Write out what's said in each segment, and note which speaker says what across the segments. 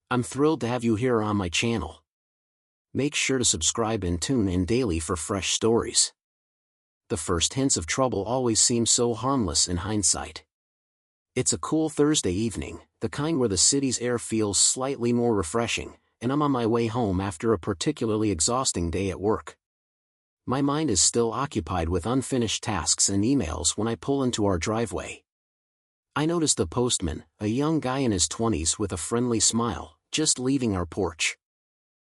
Speaker 1: I'm thrilled to have you here on my channel. Make sure to subscribe and tune in daily for fresh stories. The first hints of trouble always seem so harmless in hindsight. It's a cool Thursday evening, the kind where the city's air feels slightly more refreshing, and I'm on my way home after a particularly exhausting day at work. My mind is still occupied with unfinished tasks and emails when I pull into our driveway. I notice the postman, a young guy in his 20s with a friendly smile, just leaving our porch.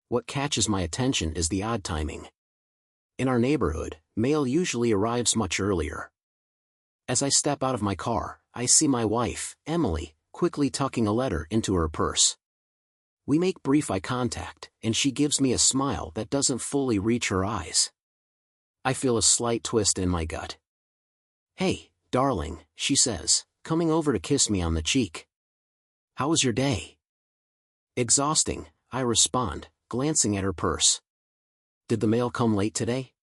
Speaker 1: What catches my attention is the odd timing. In our neighborhood, mail usually arrives much earlier. As I step out of my car, I see my wife, Emily, quickly tucking a letter into her purse. We make brief eye contact, and she gives me a smile that doesn't fully reach her eyes. I feel a slight twist in my gut. "Hey, darling," she says, coming over to kiss me on the cheek. "How was your day?" "Exhausting," I respond, glancing at her purse. "Did the mail come late today?"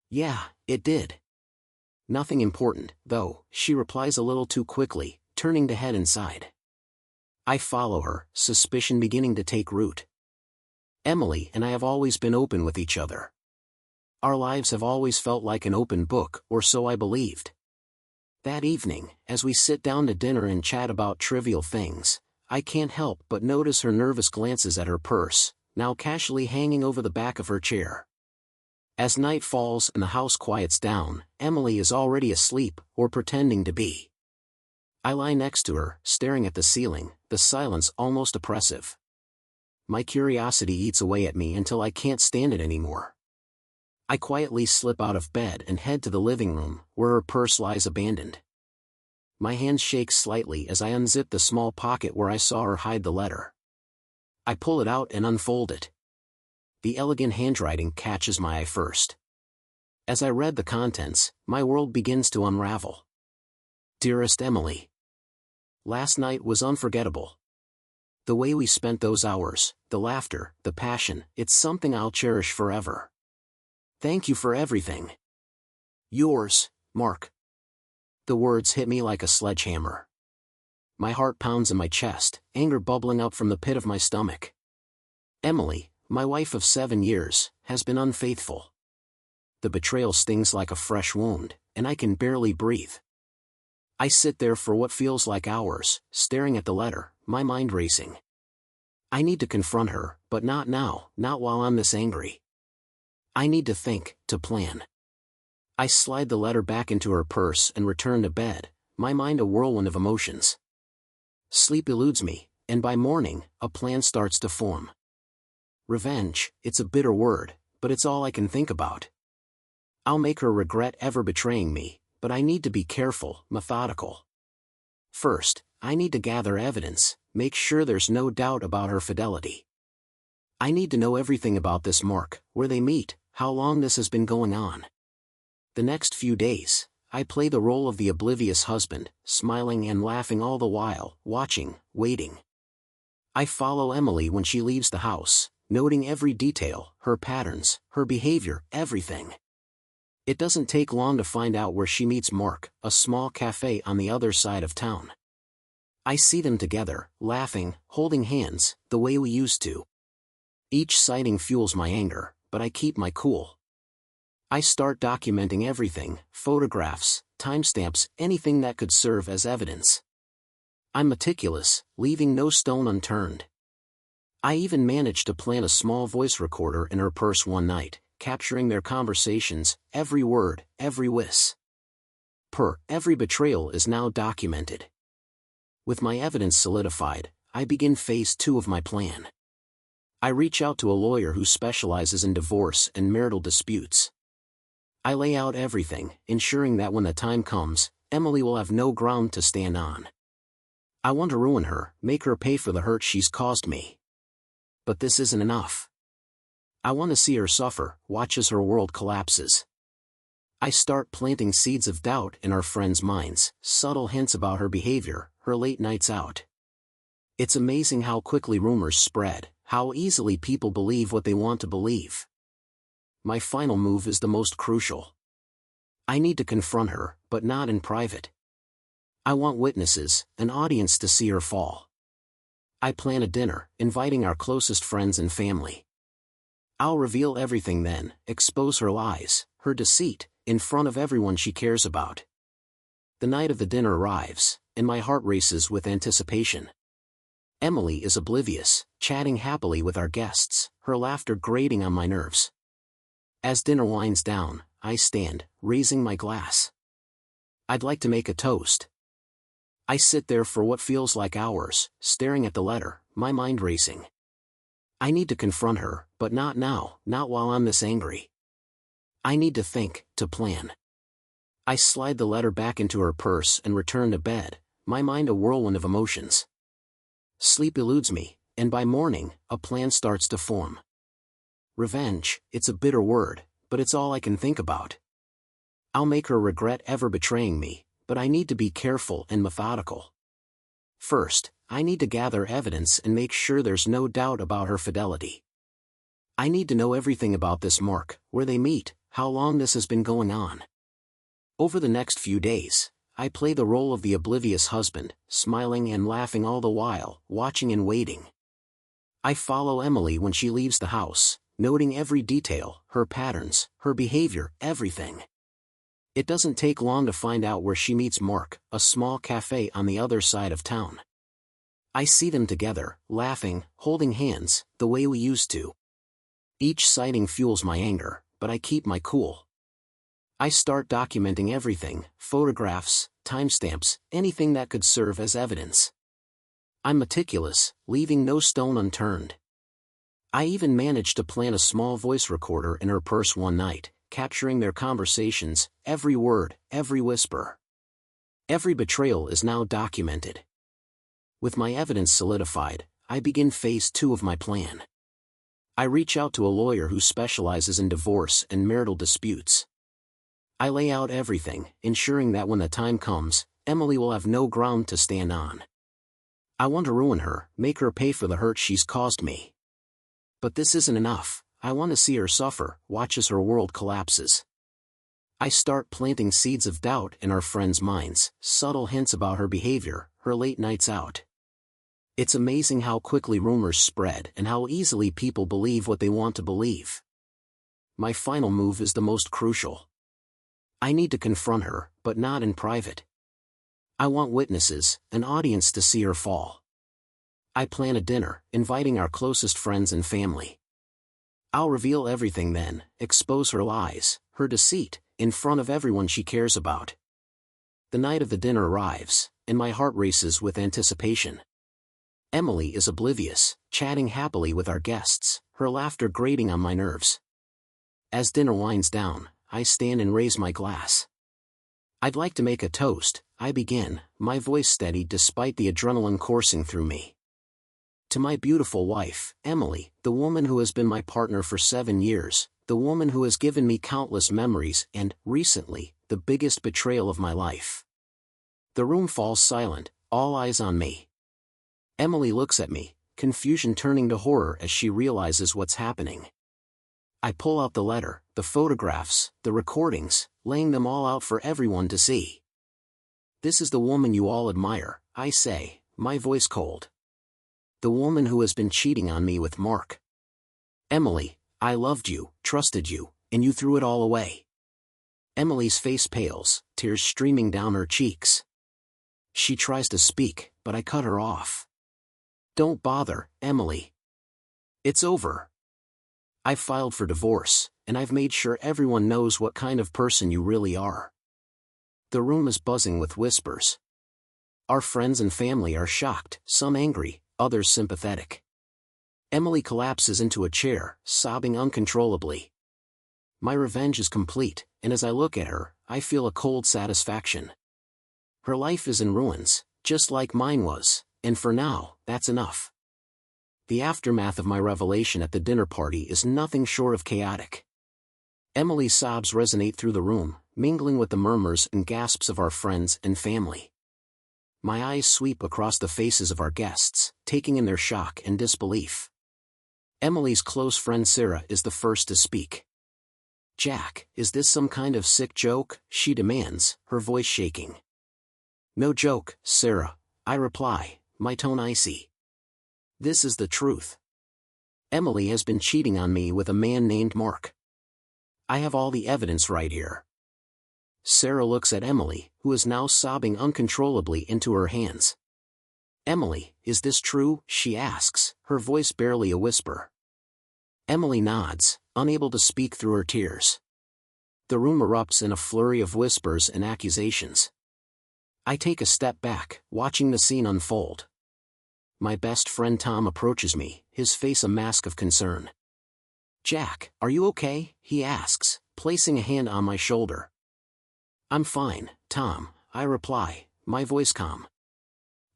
Speaker 1: "Yeah, it did." "Nothing important, though," she replies a little too quickly, turning to head inside. I follow her, suspicion beginning to take root. Emily and I have always been open with each other. Our lives have always felt like an open book, or so I believed. That evening, as we sit down to dinner and chat about trivial things, I can't help but notice her nervous glances at her purse, now casually hanging over the back of her chair. As night falls and the house quiets down, Emily is already asleep, or pretending to be. I lie next to her, staring at the ceiling, the silence almost oppressive. My curiosity eats away at me until I can't stand it anymore. I quietly slip out of bed and head to the living room, where her purse lies abandoned. My hand shakes slightly as I unzip the small pocket where I saw her hide the letter. I pull it out and unfold it. The elegant handwriting catches my eye first. As I read the contents, my world begins to unravel. "Dearest Emily, last night was unforgettable. The way we spent those hours, the laughter, the passion, it's something I'll cherish forever. Thank you for everything. Yours, Mark." The words hit me like a sledgehammer. My heart pounds in my chest, anger bubbling up from the pit of my stomach. Emily, my wife of 7 years, has been unfaithful. The betrayal stings like a fresh wound, and I can barely breathe. I sit there for what feels like hours, staring at the letter, my mind racing. I need to confront her, but not now, not while I'm this angry. I need to think, to plan. I slide the letter back into her purse and return to bed, my mind a whirlwind of emotions. Sleep eludes me, and by morning, a plan starts to form. Revenge, it's a bitter word, but it's all I can think about. I'll make her regret ever betraying me, but I need to be careful, methodical. First, I need to gather evidence, make sure there's no doubt about her fidelity. I need to know everything about this Mark, where they meet, how long this has been going on. The next few days, I play the role of the oblivious husband, smiling and laughing all the while, watching, waiting. I follow Emily when she leaves the house, noting every detail, her patterns, her behavior, everything. It doesn't take long to find out where she meets Mark, a small cafe on the other side of town. I see them together, laughing, holding hands, the way we used to. Each sighting fuels my anger, but I keep my cool. I start documenting everything, photographs, timestamps, anything that could serve as evidence. I'm meticulous, leaving no stone unturned. I even managed to plant a small voice recorder in her purse one night, capturing their conversations, every word, every whisper. Every betrayal is now documented. With my evidence solidified, I begin phase 2 of my plan. I reach out to a lawyer who specializes in divorce and marital disputes. I lay out everything, ensuring that when the time comes, Emily will have no ground to stand on. I want to ruin her, make her pay for the hurt she's caused me. But this isn't enough. I want to see her suffer, watch as her world collapses. I start planting seeds of doubt in our friends' minds, subtle hints about her behavior, her late nights out. It's amazing how quickly rumors spread, how easily people believe what they want to believe. My final move is the most crucial. I need to confront her, but not in private. I want witnesses, an audience to see her fall. I plan a dinner, inviting our closest friends and family. I'll reveal everything then, expose her lies, her deceit, in front of everyone she cares about. The night of the dinner arrives, and my heart races with anticipation. Emily is oblivious, chatting happily with our guests, her laughter grating on my nerves. As dinner winds down, I stand, raising my glass. I'd like to make a toast. I sit there for what feels like hours, staring at the letter, my mind racing. I need to confront her, but not now, not while I'm this angry. I need to think, to plan. I slide the letter back into her purse and return to bed, my mind a whirlwind of emotions. Sleep eludes me, and by morning, a plan starts to form. Revenge, it's a bitter word, but it's all I can think about. I'll make her regret ever betraying me, but I need to be careful and methodical. First, I need to gather evidence and make sure there's no doubt about her fidelity. I need to know everything about this Mark, where they meet, how long this has been going on. Over the next few days, I play the role of the oblivious husband, smiling and laughing all the while, watching and waiting. I follow Emily when she leaves the house, noting every detail, her patterns, her behavior, everything. It doesn't take long to find out where she meets Mark, a small cafe on the other side of town. I see them together, laughing, holding hands, the way we used to. Each sighting fuels my anger, but I keep my cool. I start documenting everything, photographs, timestamps, anything that could serve as evidence. I'm meticulous, leaving no stone unturned. I even managed to plant a small voice recorder in her purse one night, capturing their conversations, every word, every whisper. Every betrayal is now documented. With my evidence solidified, I begin phase 2 of my plan. I reach out to a lawyer who specializes in divorce and marital disputes. I lay out everything, ensuring that when the time comes, Emily will have no ground to stand on. I want to ruin her, make her pay for the hurt she's caused me. But this isn't enough. I want to see her suffer, watch as her world collapses. I start planting seeds of doubt in our friends' minds, subtle hints about her behavior, her late nights out. It's amazing how quickly rumors spread and how easily people believe what they want to believe. My final move is the most crucial. I need to confront her, but not in private. I want witnesses, an audience to see her fall. I plan a dinner, inviting our closest friends and family. I'll reveal everything then, expose her lies, her deceit, in front of everyone she cares about. The night of the dinner arrives, and my heart races with anticipation. Emily is oblivious, chatting happily with our guests, her laughter grating on my nerves. As dinner winds down, I stand and raise my glass. I'd like to make a toast, I begin, my voice steady despite the adrenaline coursing through me. To my beautiful wife, Emily, the woman who has been my partner for 7 years, the woman who has given me countless memories and, recently, the biggest betrayal of my life. The room falls silent, all eyes on me. Emily looks at me, confusion turning to horror as she realizes what's happening. I pull out the letter, the photographs, the recordings, laying them all out for everyone to see. This is the woman you all admire, I say, my voice cold. The woman who has been cheating on me with Mark. Emily, I loved you, trusted you, and you threw it all away. Emily's face pales, tears streaming down her cheeks. She tries to speak, but I cut her off. Don't bother, Emily. It's over. I've filed for divorce, and I've made sure everyone knows what kind of person you really are. The room is buzzing with whispers. Our friends and family are shocked, some angry, others sympathetic. Emily collapses into a chair, sobbing uncontrollably. My revenge is complete, and as I look at her, I feel a cold satisfaction. Her life is in ruins, just like mine was, and for now, that's enough. The aftermath of my revelation at the dinner party is nothing short of chaotic. Emily's sobs resonate through the room, mingling with the murmurs and gasps of our friends and family. My eyes sweep across the faces of our guests, taking in their shock and disbelief. Emily's close friend Sarah is the first to speak. "Jack, is this some kind of sick joke?" she demands, her voice shaking. "No joke, Sarah," I reply, my tone icy. This is the truth. Emily has been cheating on me with a man named Mark. I have all the evidence right here. Sarah looks at Emily, who is now sobbing uncontrollably into her hands. Emily, is this true? She asks, her voice barely a whisper. Emily nods, unable to speak through her tears. The room erupts in a flurry of whispers and accusations. I take a step back, watching the scene unfold. My best friend Tom approaches me, his face a mask of concern. Jack, are you okay? He asks, placing a hand on my shoulder. I'm fine, Tom, I reply, my voice calm.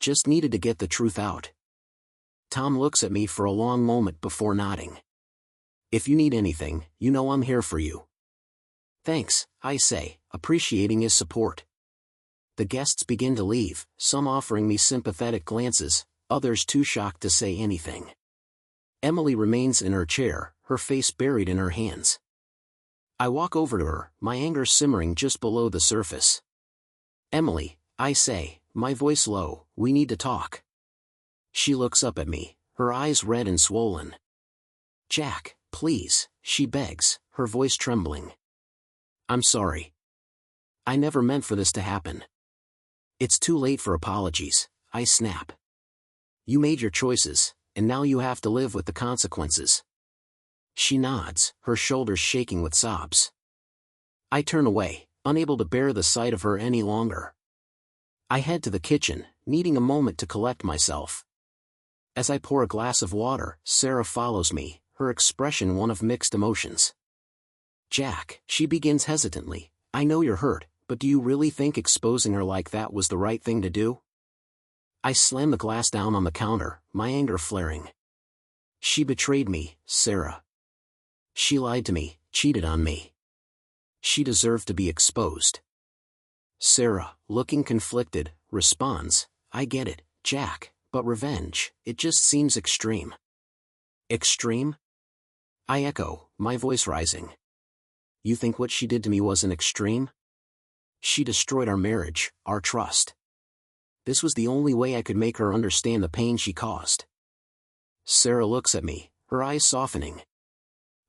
Speaker 1: Just needed to get the truth out. Tom looks at me for a long moment before nodding. If you need anything, you know I'm here for you. Thanks, I say, appreciating his support. The guests begin to leave, some offering me sympathetic glances, others too shocked to say anything. Emily remains in her chair, her face buried in her hands. I walk over to her, my anger simmering just below the surface. Emily, I say, my voice low, we need to talk. She looks up at me, her eyes red and swollen. Jack, please, she begs, her voice trembling. I'm sorry. I never meant for this to happen. It's too late for apologies, I snap. You made your choices, and now you have to live with the consequences. She nods, her shoulders shaking with sobs. I turn away, unable to bear the sight of her any longer. I head to the kitchen, needing a moment to collect myself. As I pour a glass of water, Sarah follows me, her expression one of mixed emotions. Jack, she begins hesitantly, I know you're hurt, but do you really think exposing her like that was the right thing to do? I slam the glass down on the counter, my anger flaring. She betrayed me, Sarah. She lied to me, cheated on me. She deserved to be exposed. Sarah, looking conflicted, responds, I get it, Jack, but revenge, it just seems extreme. Extreme? I echo, my voice rising. You think what she did to me wasn't extreme? She destroyed our marriage, our trust. This was the only way I could make her understand the pain she caused. Sarah looks at me, her eyes softening.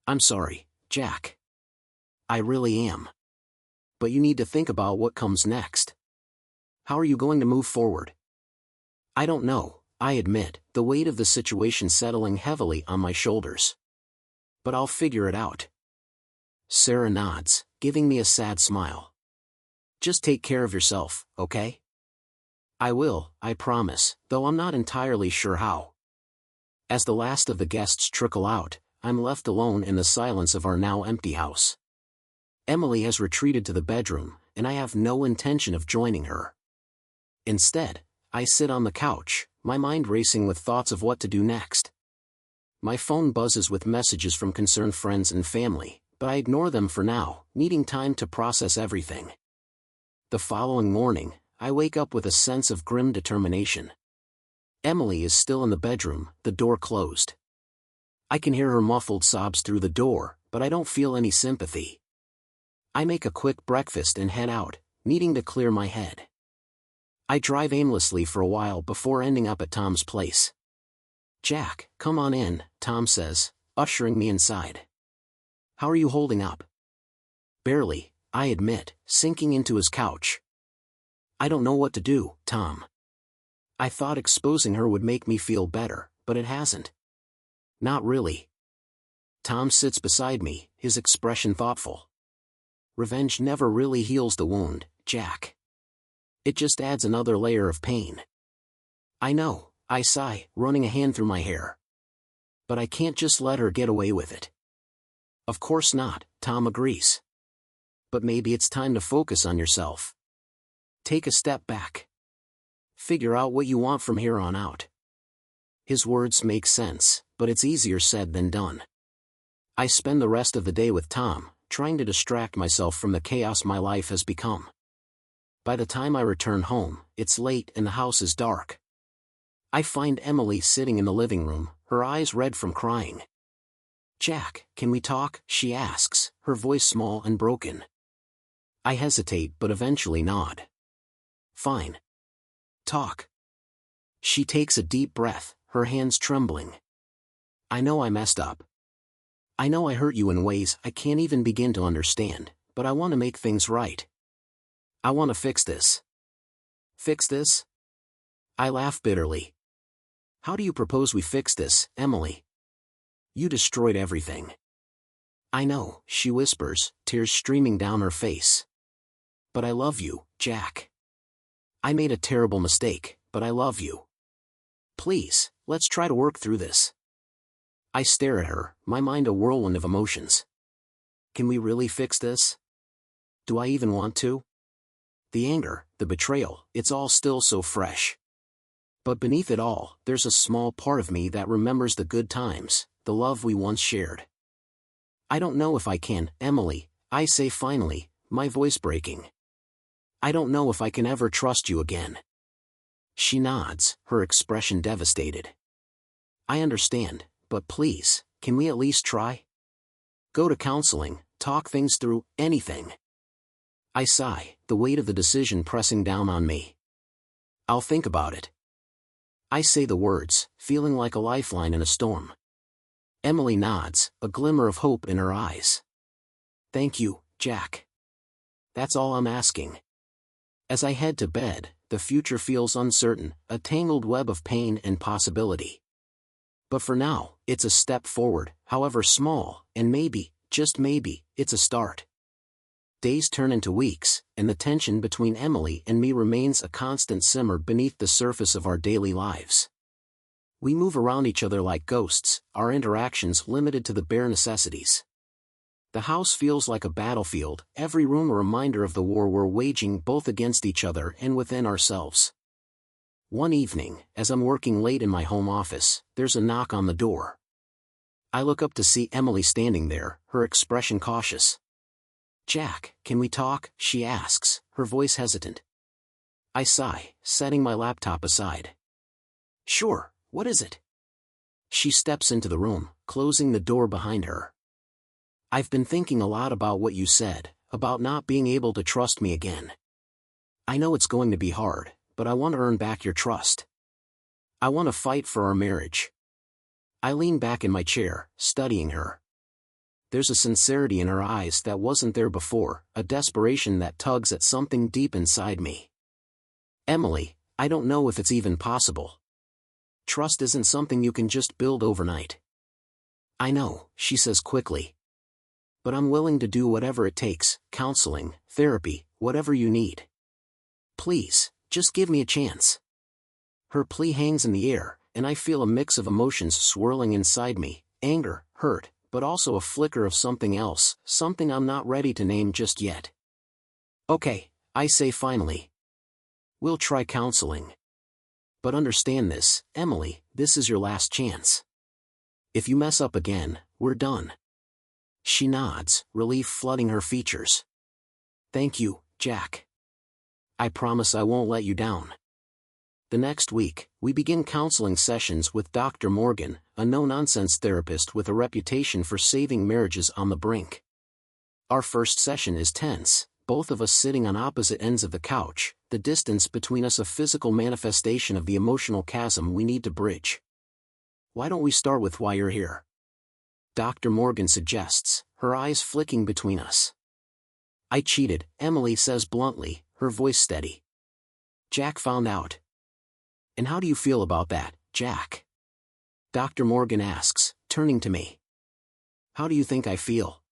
Speaker 1: I'm sorry, Jack. I really am. But you need to think about what comes next. How are you going to move forward? I don't know, I admit, the weight of the situation settling heavily on my shoulders. But I'll figure it out. Sarah nods, giving me a sad smile. Just take care of yourself, okay? I will, I promise, though I'm not entirely sure how. As the last of the guests trickle out, I'm left alone in the silence of our now empty house. Emily has retreated to the bedroom, and I have no intention of joining her. Instead, I sit on the couch, my mind racing with thoughts of what to do next. My phone buzzes with messages from concerned friends and family, but I ignore them for now, needing time to process everything. The following morning, I wake up with a sense of grim determination. Emily is still in the bedroom, the door closed. I can hear her muffled sobs through the door, but I don't feel any sympathy. I make a quick breakfast and head out, needing to clear my head. I drive aimlessly for a while before ending up at Tom's place. Jack, come on in, Tom says, ushering me inside. How are you holding up? Barely, I admit, sinking into his couch. I don't know what to do, Tom. I thought exposing her would make me feel better, but it hasn't. Not really. Tom sits beside me, his expression thoughtful. Revenge never really heals the wound, Jack. It just adds another layer of pain. I know, I sigh, running a hand through my hair. But I can't just let her get away with it. Of course not, Tom agrees. But maybe it's time to focus on yourself. Take a step back. Figure out what you want from here on out. His words make sense, but it's easier said than done. I spend the rest of the day with Tom, trying to distract myself from the chaos my life has become. By the time I return home, it's late and the house is dark. I find Emily sitting in the living room, her eyes red from crying. Jack, can we talk? She asks, her voice small and broken. I hesitate but eventually nod. Fine. Talk. She takes a deep breath, her hands trembling. I know I messed up. I know I hurt you in ways I can't even begin to understand, but I want to make things right. I want to fix this. Fix this? I laugh bitterly. How do you propose we fix this, Emily? You destroyed everything. I know, she whispers, tears streaming down her face. But I love you, Jack. I made a terrible mistake, but I love you. Please, let's try to work through this. I stare at her, my mind a whirlwind of emotions. Can we really fix this? Do I even want to? The anger, the betrayal, it's all still so fresh. But beneath it all, there's a small part of me that remembers the good times, the love we once shared. I don't know if I can, Emily, I say finally, my voice breaking. I don't know if I can ever trust you again. She nods, her expression devastated. I understand, but please, can we at least try? Go to counseling, talk things through, anything. I sigh, the weight of the decision pressing down on me. I'll think about it. I say the words, feeling like a lifeline in a storm. Emily nods, a glimmer of hope in her eyes. Thank you, Jack. That's all I'm asking. As I head to bed, the future feels uncertain, a tangled web of pain and possibility. But for now, it's a step forward, however small, and maybe, just maybe, it's a start. Days turn into weeks, and the tension between Emily and me remains a constant simmer beneath the surface of our daily lives. We move around each other like ghosts, our interactions limited to the bare necessities. The house feels like a battlefield, every room a reminder of the war we're waging both against each other and within ourselves. One evening, as I'm working late in my home office, there's a knock on the door. I look up to see Emily standing there, her expression cautious. Jack, can we talk? She asks, her voice hesitant. I sigh, setting my laptop aside. Sure, what is it? She steps into the room, closing the door behind her. I've been thinking a lot about what you said, about not being able to trust me again. I know it's going to be hard, but I want to earn back your trust. I want to fight for our marriage. I lean back in my chair, studying her. There's a sincerity in her eyes that wasn't there before, a desperation that tugs at something deep inside me. Emily, I don't know if it's even possible. Trust isn't something you can just build overnight. I know, she says quickly. But I'm willing to do whatever it takes, counseling, therapy, whatever you need. Please, just give me a chance. Her plea hangs in the air, and I feel a mix of emotions swirling inside me, anger, hurt, but also a flicker of something else, something I'm not ready to name just yet. Okay, I say finally. We'll try counseling. But understand this, Emily, this is your last chance. If you mess up again, we're done. She nods, relief flooding her features. Thank you, Jack. I promise I won't let you down. The next week, we begin counseling sessions with Dr. Morgan, a no-nonsense therapist with a reputation for saving marriages on the brink. Our first session is tense, both of us sitting on opposite ends of the couch, the distance between us a physical manifestation of the emotional chasm we need to bridge. Why don't we start with why you're here? Dr. Morgan suggests, her eyes flicking between us. I cheated, Emily says bluntly, her voice steady. Jack found out. And how do you feel about that, Jack? Dr. Morgan asks, turning to me. How do you think I feel?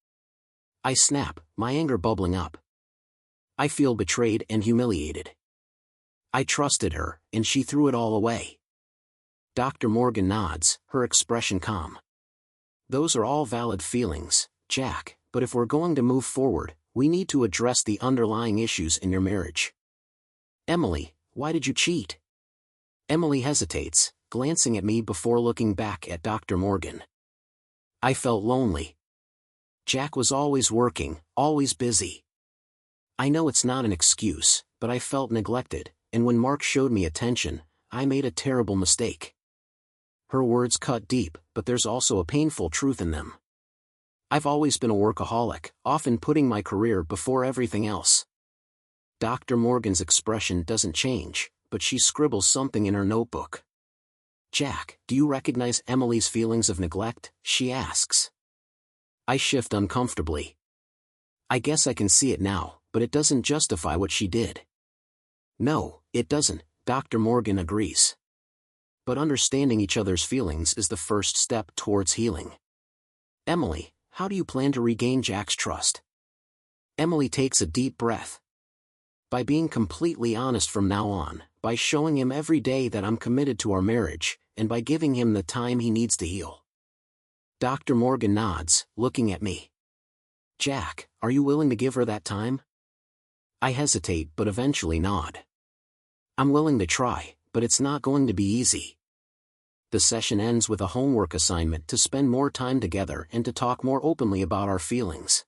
Speaker 1: I snap, my anger bubbling up. I feel betrayed and humiliated. I trusted her, and she threw it all away. Dr. Morgan nods, her expression calm. Those are all valid feelings, Jack, but if we're going to move forward, we need to address the underlying issues in your marriage. Emily, why did you cheat? Emily hesitates, glancing at me before looking back at Dr. Morgan. I felt lonely. Jack was always working, always busy. I know it's not an excuse, but I felt neglected, and when Mark showed me attention, I made a terrible mistake. Her words cut deep, but there's also a painful truth in them. I've always been a workaholic, often putting my career before everything else. Dr. Morgan's expression doesn't change, but she scribbles something in her notebook. Jack, do you recognize Emily's feelings of neglect? She asks. I shift uncomfortably. I guess I can see it now, but it doesn't justify what she did. No, it doesn't, Dr. Morgan agrees. But understanding each other's feelings is the first step towards healing. Emily, how do you plan to regain Jack's trust? Emily takes a deep breath. By being completely honest from now on, by showing him every day that I'm committed to our marriage, and by giving him the time he needs to heal. Dr. Morgan nods, looking at me. Jack, are you willing to give her that time? I hesitate but eventually nod. I'm willing to try, but it's not going to be easy. The session ends with a homework assignment to spend more time together and to talk more openly about our feelings.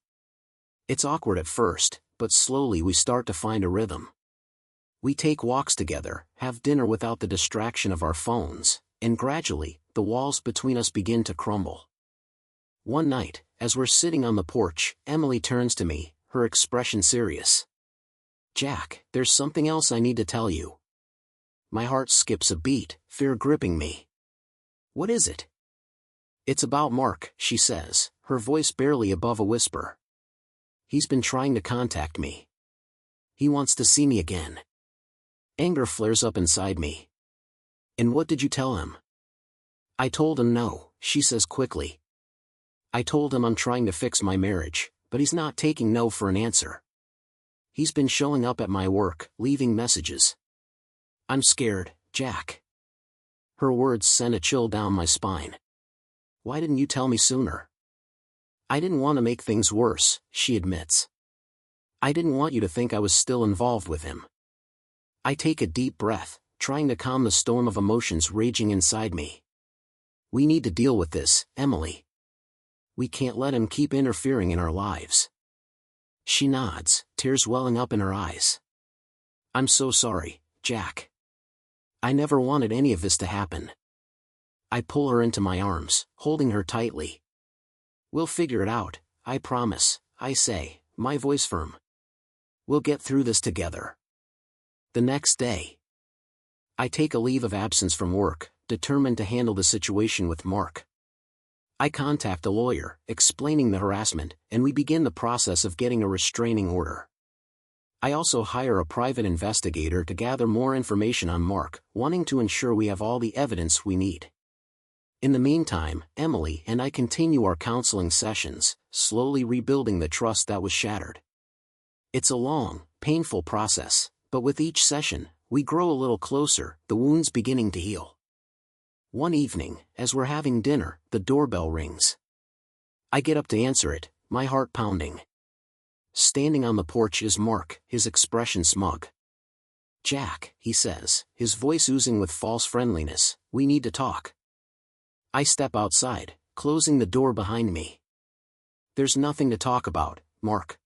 Speaker 1: It's awkward at first, but slowly we start to find a rhythm. We take walks together, have dinner without the distraction of our phones, and gradually, the walls between us begin to crumble. One night, as we're sitting on the porch, Emily turns to me, her expression serious. Jack, there's something else I need to tell you. My heart skips a beat, fear gripping me. What is it? It's about Mark, she says, her voice barely above a whisper. He's been trying to contact me. He wants to see me again. Anger flares up inside me. And what did you tell him? I told him no, she says quickly. I told him I'm trying to fix my marriage, but he's not taking no for an answer. He's been showing up at my work, leaving messages. I'm scared, Jack. Her words sent a chill down my spine. Why didn't you tell me sooner? I didn't want to make things worse, she admits. I didn't want you to think I was still involved with him. I take a deep breath, trying to calm the storm of emotions raging inside me. We need to deal with this, Emily. We can't let him keep interfering in our lives. She nods, tears welling up in her eyes. I'm so sorry, Jack. I never wanted any of this to happen. I pull her into my arms, holding her tightly. We'll figure it out, I promise, I say, my voice firm. We'll get through this together. The next day, I take a leave of absence from work, determined to handle the situation with Mark. I contact a lawyer, explaining the harassment, and we begin the process of getting a restraining order. I also hire a private investigator to gather more information on Mark, wanting to ensure we have all the evidence we need. In the meantime, Emily and I continue our counseling sessions, slowly rebuilding the trust that was shattered. It's a long, painful process, but with each session, we grow a little closer, the wounds beginning to heal. One evening, as we're having dinner, the doorbell rings. I get up to answer it, my heart pounding. Standing on the porch is Mark, his expression smug. Jack, he says, his voice oozing with false friendliness, we need to talk. I step outside, closing the door behind me. There's nothing to talk about, Mark.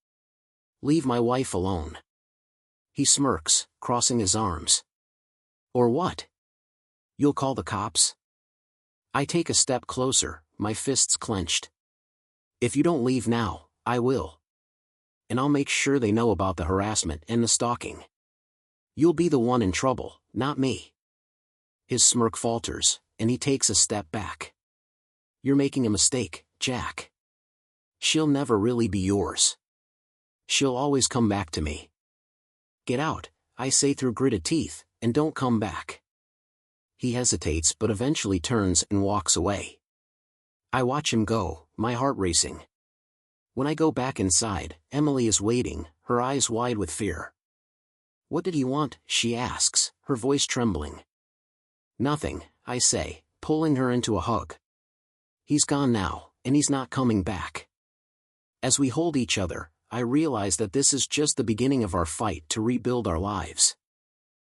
Speaker 1: Leave my wife alone. He smirks, crossing his arms. Or what? You'll call the cops? I take a step closer, my fists clenched. If you don't leave now, I will. And I'll make sure they know about the harassment and the stalking. You'll be the one in trouble, not me. His smirk falters, and he takes a step back. You're making a mistake, Jack. She'll never really be yours. She'll always come back to me. Get out, I say through gritted teeth, and don't come back. He hesitates but eventually turns and walks away. I watch him go, my heart racing. When I go back inside, Emily is waiting, her eyes wide with fear. What did he want? She asks, her voice trembling. Nothing, I say, pulling her into a hug. He's gone now, and he's not coming back. As we hold each other, I realize that this is just the beginning of our fight to rebuild our lives.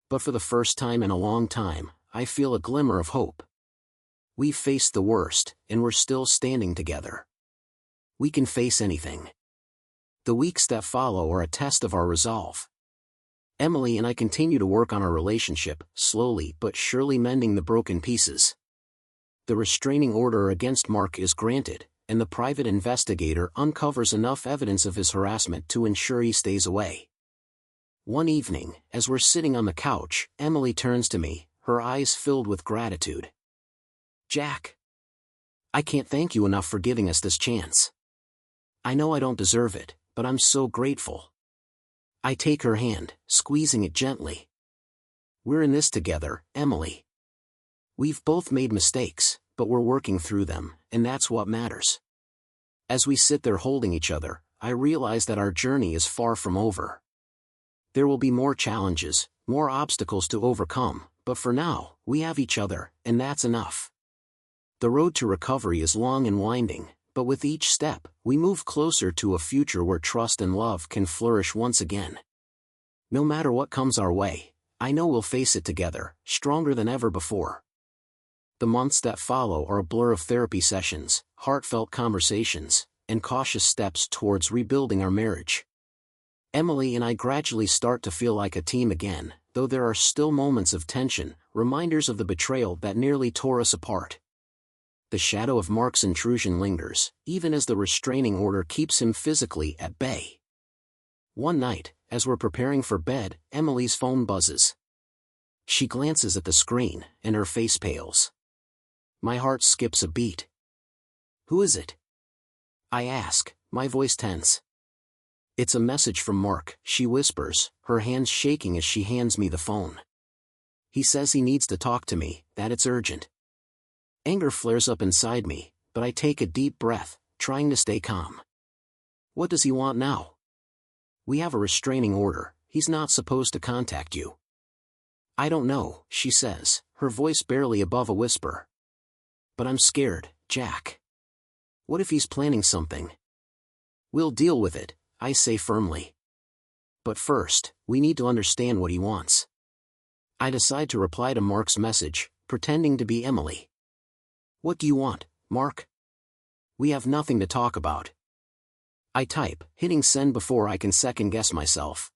Speaker 1: But for the first time in a long time, I feel a glimmer of hope. We've faced the worst, and we're still standing together. We can face anything. The weeks that follow are a test of our resolve. Emily and I continue to work on our relationship, slowly but surely mending the broken pieces. The restraining order against Mark is granted, and the private investigator uncovers enough evidence of his harassment to ensure he stays away. One evening, as we're sitting on the couch, Emily turns to me, her eyes filled with gratitude. Jack. I can't thank you enough for giving us this chance. I know I don't deserve it, but I'm so grateful. I take her hand, squeezing it gently. We're in this together, Emily. We've both made mistakes, but we're working through them, and that's what matters. As we sit there holding each other, I realize that our journey is far from over. There will be more challenges, more obstacles to overcome, but for now, we have each other, and that's enough. The road to recovery is long and winding, but with each step, we move closer to a future where trust and love can flourish once again. No matter what comes our way, I know we'll face it together, stronger than ever before. The months that follow are a blur of therapy sessions, heartfelt conversations, and cautious steps towards rebuilding our marriage. Emily and I gradually start to feel like a team again, though there are still moments of tension, reminders of the betrayal that nearly tore us apart. The shadow of Mark's intrusion lingers, even as the restraining order keeps him physically at bay. One night, as we're preparing for bed, Emily's phone buzzes. She glances at the screen, and her face pales. My heart skips a beat. Who is it? I ask, my voice tense. It's a message from Mark, she whispers, her hands shaking as she hands me the phone. He says he needs to talk to me, that it's urgent. Anger flares up inside me, but I take a deep breath, trying to stay calm. What does he want now? We have a restraining order, he's not supposed to contact you. I don't know, she says, her voice barely above a whisper. But I'm scared, Jack. What if he's planning something? We'll deal with it, I say firmly. But first, we need to understand what he wants. I decide to reply to Mark's message, pretending to be Emily. What do you want, Mark? We have nothing to talk about. I type, hitting send before I can second-guess myself.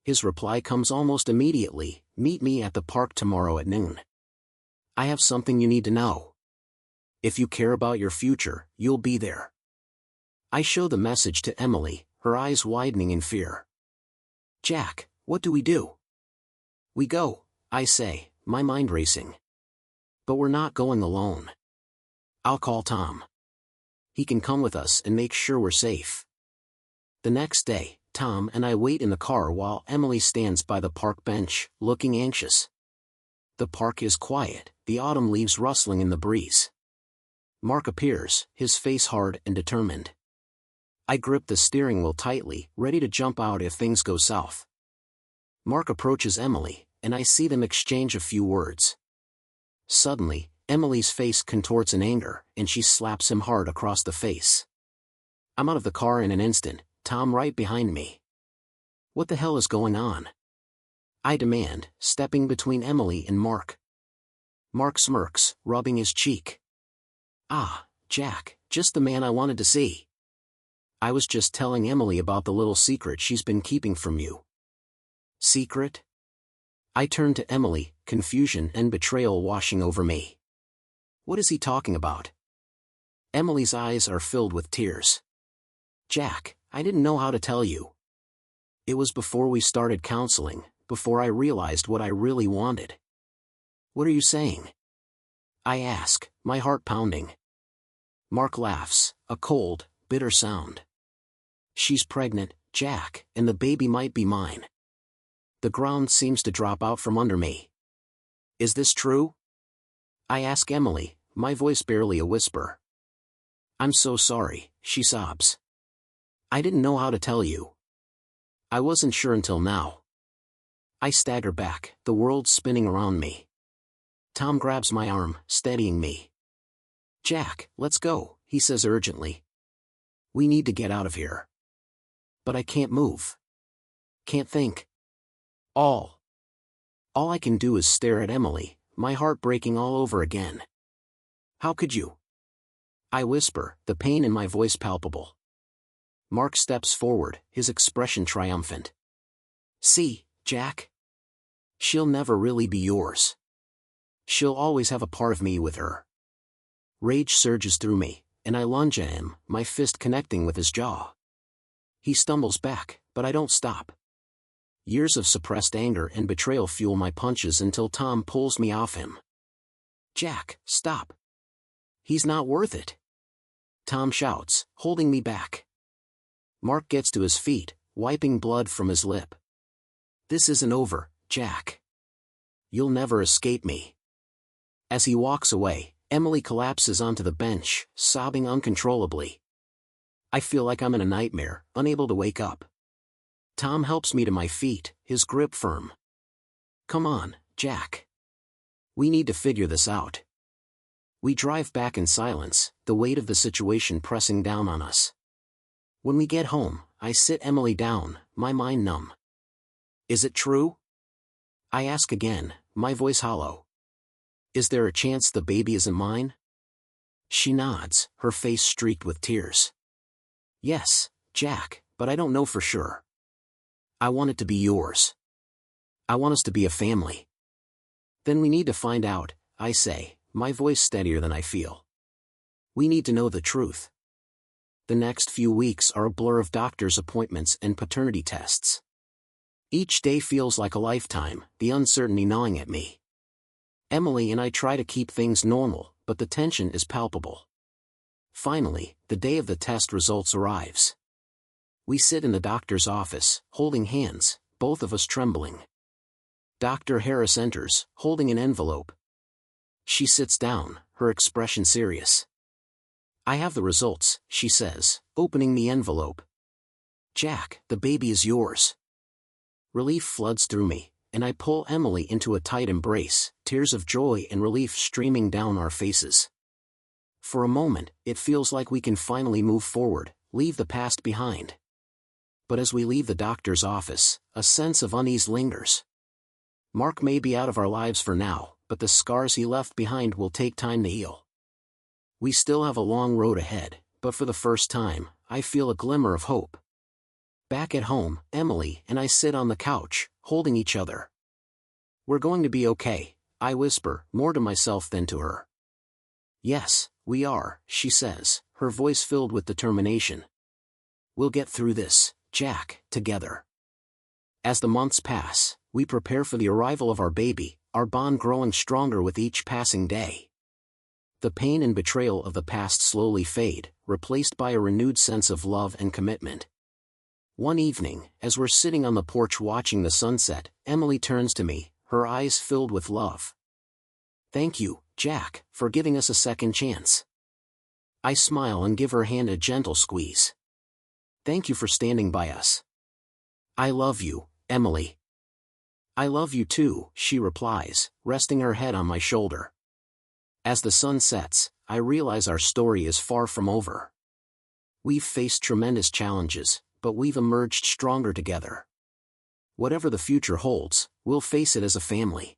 Speaker 1: His reply comes almost immediately, meet me at the park tomorrow at noon. I have something you need to know. If you care about your future, you'll be there. I show the message to Emily, her eyes widening in fear. Jack, what do we do? We go, I say, my mind racing. But we're not going alone. I'll call Tom. He can come with us and make sure we're safe. The next day, Tom and I wait in the car while Emily stands by the park bench, looking anxious. The park is quiet, the autumn leaves rustling in the breeze. Mark appears, his face hard and determined. I grip the steering wheel tightly, ready to jump out if things go south. Mark approaches Emily, and I see them exchange a few words. Suddenly, Emily's face contorts in anger, and she slaps him hard across the face. I'm out of the car in an instant, Tom right behind me. What the hell is going on? I demand, stepping between Emily and Mark. Mark smirks, rubbing his cheek. Ah, Jack, just the man I wanted to see. I was just telling Emily about the little secret she's been keeping from you. Secret? I turn to Emily, confusion and betrayal washing over me. What is he talking about? Emily's eyes are filled with tears. Jack, I didn't know how to tell you. It was before we started counseling, before I realized what I really wanted. What are you saying? I ask, my heart pounding. Mark laughs, a cold, bitter sound. She's pregnant, Jack, and the baby might be mine. The ground seems to drop out from under me. Is this true? I ask Emily, my voice barely a whisper. I'm so sorry, she sobs. I didn't know how to tell you. I wasn't sure until now. I stagger back, the world spinning around me. Tom grabs my arm, steadying me. Jack, let's go, he says urgently. We need to get out of here. But I can't move. Can't think. All I can do is stare at Emily, my heart breaking all over again. How could you? I whisper, the pain in my voice palpable. Mark steps forward, his expression triumphant. See, Jack? She'll never really be yours. She'll always have a part of me with her. Rage surges through me, and I lunge at him, my fist connecting with his jaw. He stumbles back, but I don't stop. Years of suppressed anger and betrayal fuel my punches until Tom pulls me off him. Jack, stop. He's not worth it. Tom shouts, holding me back. Mark gets to his feet, wiping blood from his lip. This isn't over, Jack. You'll never escape me. As he walks away, Emily collapses onto the bench, sobbing uncontrollably. I feel like I'm in a nightmare, unable to wake up. Tom helps me to my feet, his grip firm. Come on, Jack. We need to figure this out. We drive back in silence, the weight of the situation pressing down on us. When we get home, I sit Emily down, my mind numb. Is it true? I ask again, my voice hollow. Is there a chance the baby isn't mine? She nods, her face streaked with tears. Yes, Jack, but I don't know for sure. I want it to be yours. I want us to be a family. Then we need to find out, I say, my voice steadier than I feel. We need to know the truth. The next few weeks are a blur of doctor's appointments and paternity tests. Each day feels like a lifetime, the uncertainty gnawing at me. Emily and I try to keep things normal, but the tension is palpable. Finally, the day of the test results arrives. We sit in the doctor's office, holding hands, both of us trembling. Dr. Harris enters, holding an envelope. She sits down, her expression serious. I have the results, she says, opening the envelope. Jack, the baby is yours. Relief floods through me, and I pull Emily into a tight embrace, tears of joy and relief streaming down our faces. For a moment, it feels like we can finally move forward, leave the past behind. But as we leave the doctor's office, a sense of unease lingers. Mark may be out of our lives for now, but the scars he left behind will take time to heal. We still have a long road ahead, but for the first time, I feel a glimmer of hope. Back at home, Emily and I sit on the couch, holding each other. We're going to be okay, I whisper, more to myself than to her. Yes, we are, she says, her voice filled with determination. We'll get through this, Jack, together. As the months pass, we prepare for the arrival of our baby, our bond growing stronger with each passing day. The pain and betrayal of the past slowly fade, replaced by a renewed sense of love and commitment. One evening, as we're sitting on the porch watching the sunset, Emily turns to me, her eyes filled with love. Thank you, Jack, for giving us a second chance. I smile and give her hand a gentle squeeze. Thank you for standing by us. I love you, Emily. I love you too, she replies, resting her head on my shoulder. As the sun sets, I realize our story is far from over. We've faced tremendous challenges, but we've emerged stronger together. Whatever the future holds, we'll face it as a family.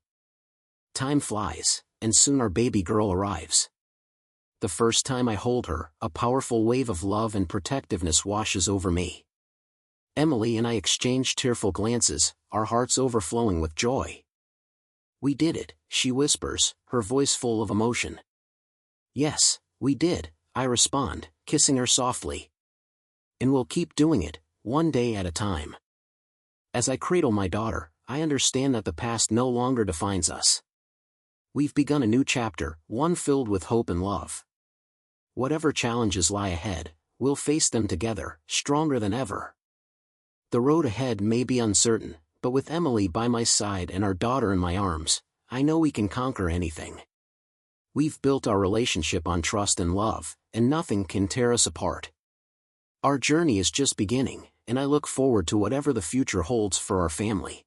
Speaker 1: Time flies, and soon our baby girl arrives. The first time I hold her, a powerful wave of love and protectiveness washes over me. Emily and I exchange tearful glances, our hearts overflowing with joy. We did it, she whispers, her voice full of emotion. Yes, we did, I respond, kissing her softly. And we'll keep doing it, one day at a time. As I cradle my daughter, I understand that the past no longer defines us. We've begun a new chapter, one filled with hope and love. Whatever challenges lie ahead, we'll face them together, stronger than ever. The road ahead may be uncertain, but with Emily by my side and our daughter in my arms, I know we can conquer anything. We've built our relationship on trust and love, and nothing can tear us apart. Our journey is just beginning, and I look forward to whatever the future holds for our family.